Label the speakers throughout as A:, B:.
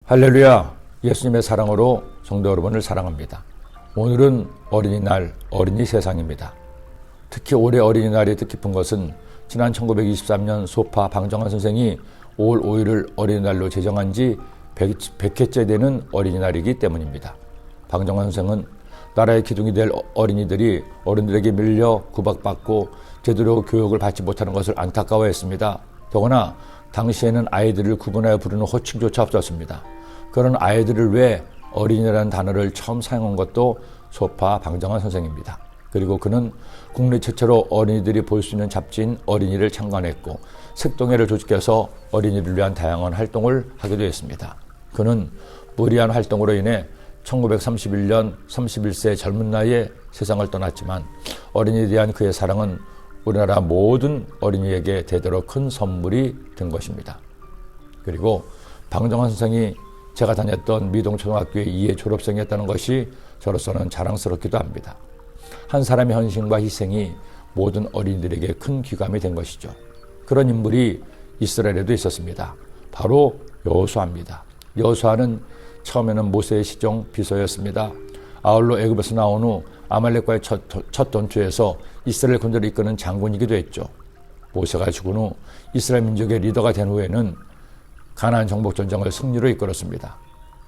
A: 할렐루야, 예수님의 사랑으로 성도 여러분을 사랑합니다. 오늘은 어린이날, 어린이 세상입니다. 특히 올해 어린이날이 뜻깊은 것은 지난 1923년 소파 방정환 선생이 5월 5일을 어린이날로 제정한 지 100회째 되는 어린이날이기 때문입니다. 방정환 선생은 나라의 기둥이 될 어린이들이 어른들에게 밀려 구박받고 제대로 교육을 받지 못하는 것을 안타까워했습니다. 더구나 당시에는 아이들을 구분하여 부르는 호칭조차 없었습니다. 그런 아이들을 위해 어린이라는 단어를 처음 사용한 것도 소파 방정환 선생입니다. 그리고 그는 국내 최초로 어린이들이 볼 수 있는 잡지인 어린이를 창간했고 색동회를 조직해서 어린이를 위한 다양한 활동을 하기도 했습니다. 그는 무리한 활동으로 인해 1931년 31세 젊은 나이에 세상을 떠났지만 어린이에 대한 그의 사랑은 우리나라 모든 어린이에게 대대로 큰 선물이 된 것입니다. 그리고 방정환 선생이 제가 다녔던 미동초등학교의 2회 졸업생이었다는 것이 저로서는 자랑스럽기도 합니다. 한 사람의 헌신과 희생이 모든 어린이들에게 큰 귀감이 된 것이죠. 그런 인물이 이스라엘에도 있었습니다. 바로 여호수아입니다. 여호수아는 처음에는 모세의 시종 비서였습니다. 아울러 애굽에서 나온 후 아말렉과의 첫 전투에서 이스라엘 군대를 이끄는 장군이기도 했죠. 모세가 죽은 후 이스라엘 민족의 리더가 된 후에는 가나안 정복 전쟁을 승리로 이끌었습니다.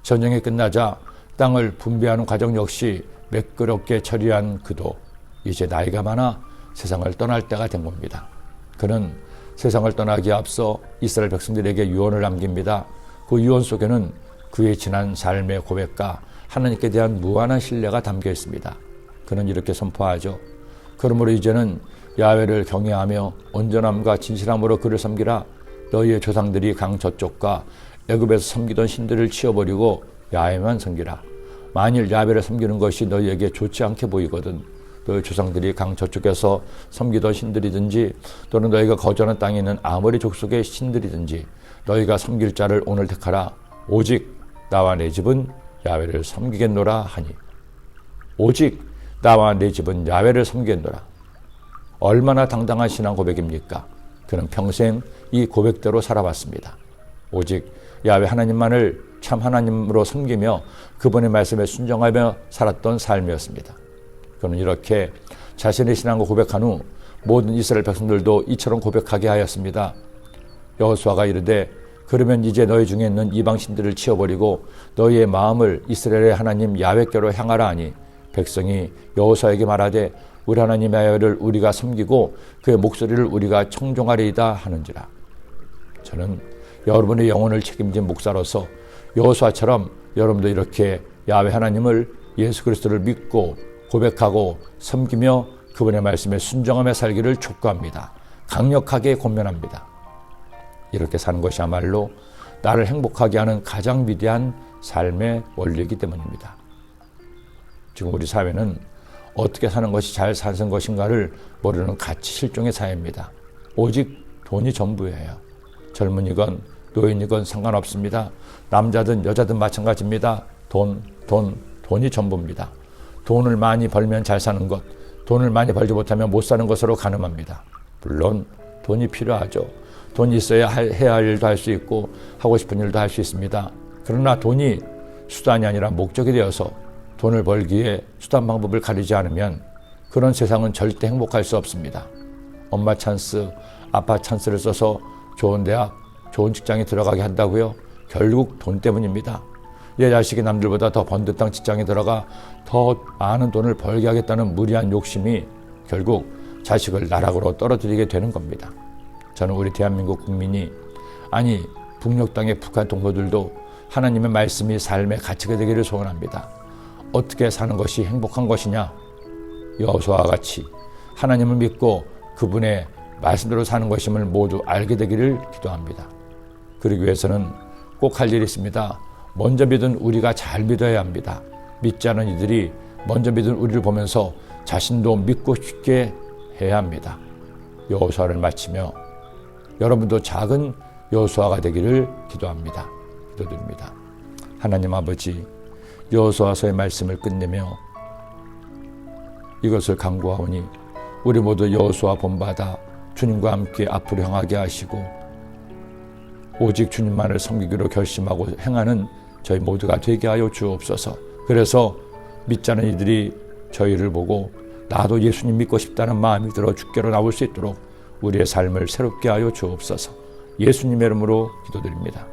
A: 전쟁이 끝나자 땅을 분배하는 과정 역시 매끄럽게 처리한 그도 이제 나이가 많아 세상을 떠날 때가 된 겁니다. 그는 세상을 떠나기에 앞서 이스라엘 백성들에게 유언을 남깁니다. 그 유언 속에는 그의 지난 삶의 고백과 하나님께 대한 무한한 신뢰가 담겨 있습니다. 그는 이렇게 선포하죠. 그러므로 이제는 야훼를 경외하며 온전함과 진실함으로 그를 섬기라. 너희의 조상들이 강 저쪽과 애굽에서 섬기던 신들을 치워버리고 야훼만 섬기라. 만일 야훼를 섬기는 것이 너희에게 좋지 않게 보이거든 너희 조상들이 강 저쪽에서 섬기던 신들이든지 또는 너희가 거주하는 땅에 있는 아모리 족속의 신들이든지 너희가 섬길 자를 오늘 택하라. 오직 나와 내 집은 야훼를 섬기겠노라 하니. 오직 나와 내 집은 야훼를 섬기겠노라. 얼마나 당당한 신앙 고백입니까? 그는 평생 이 고백대로 살아왔습니다. 오직 야훼 하나님만을 참 하나님으로 섬기며 그분의 말씀에 순종하며 살았던 삶이었습니다. 그는 이렇게 자신의 신앙을 고백한 후 모든 이스라엘 백성들도 이처럼 고백하게 하였습니다. 여호수아가 이르되 그러면 이제 너희 중에 있는 이방 신들을 치워버리고 너희의 마음을 이스라엘의 하나님 야훼께로 향하라 하니 백성이 여호수아에게 말하되 우리 하나님 야훼를 우리가 섬기고 그의 목소리를 우리가 청종하리이다 하는지라. 저는 여러분의 영혼을 책임진 목사로서 여호수아처럼 여러분도 이렇게 야훼 하나님을 예수 그리스도를 믿고 고백하고 섬기며 그분의 말씀에 순종하며 살기를 촉구합니다. 강력하게 권면합니다. 이렇게 사는 것이야말로 나를 행복하게 하는 가장 위대한 삶의 원리이기 때문입니다. 지금 우리 사회는 어떻게 사는 것이 잘 사는 것인가를 모르는 가치 실종의 사회입니다. 오직 돈이 전부예요. 젊은이건 노인이건 상관없습니다. 남자든 여자든 마찬가지입니다. 돈이 전부입니다. 돈을 많이 벌면 잘 사는 것, 돈을 많이 벌지 못하면 못 사는 것으로 가늠합니다. 물론 돈이 필요하죠. 돈이 있어야 해야 할 일도 할 수 있고 하고 싶은 일도 할 수 있습니다. 그러나 돈이 수단이 아니라 목적이 되어서 돈을 벌기에 수단 방법을 가리지 않으면 그런 세상은 절대 행복할 수 없습니다. 엄마 찬스, 아빠 찬스를 써서 좋은 대학, 좋은 직장에 들어가게 한다고요? 결국 돈 때문입니다. 내 자식이 남들보다 더 번듯한 직장에 들어가 더 많은 돈을 벌게 하겠다는 무리한 욕심이 결국 자식을 나락으로 떨어뜨리게 되는 겁니다. 저는 우리 대한민국 국민이, 아니 북녘 땅의 북한 동포들도 하나님의 말씀이 삶의 가치가 되기를 소원합니다. 어떻게 사는 것이 행복한 것이냐? 여호수아와 같이 하나님을 믿고 그분의 말씀대로 사는 것임을 모두 알게 되기를 기도합니다. 그러기 위해서는 꼭 할 일이 있습니다. 먼저 믿은 우리가 잘 믿어야 합니다. 믿지 않은 이들이 먼저 믿은 우리를 보면서 자신도 믿고 싶게 해야 합니다. 여호수아를 마치며 여러분도 작은 여호수아가 되기를 기도합니다. 기도드립니다. 하나님 아버지, 여호수아서의 말씀을 끝내며 이것을 간구하오니 우리 모두 여호수아 본받아 주님과 함께 앞으로 향하게 하시고 오직 주님만을 섬기기로 결심하고 행하는 저희 모두가 되게 하여 주옵소서. 그래서 믿지 않은 이들이 저희를 보고 나도 예수님 믿고 싶다는 마음이 들어 주께로 나올 수 있도록 우리의 삶을 새롭게 하여 주옵소서. 예수님의 이름으로 기도드립니다.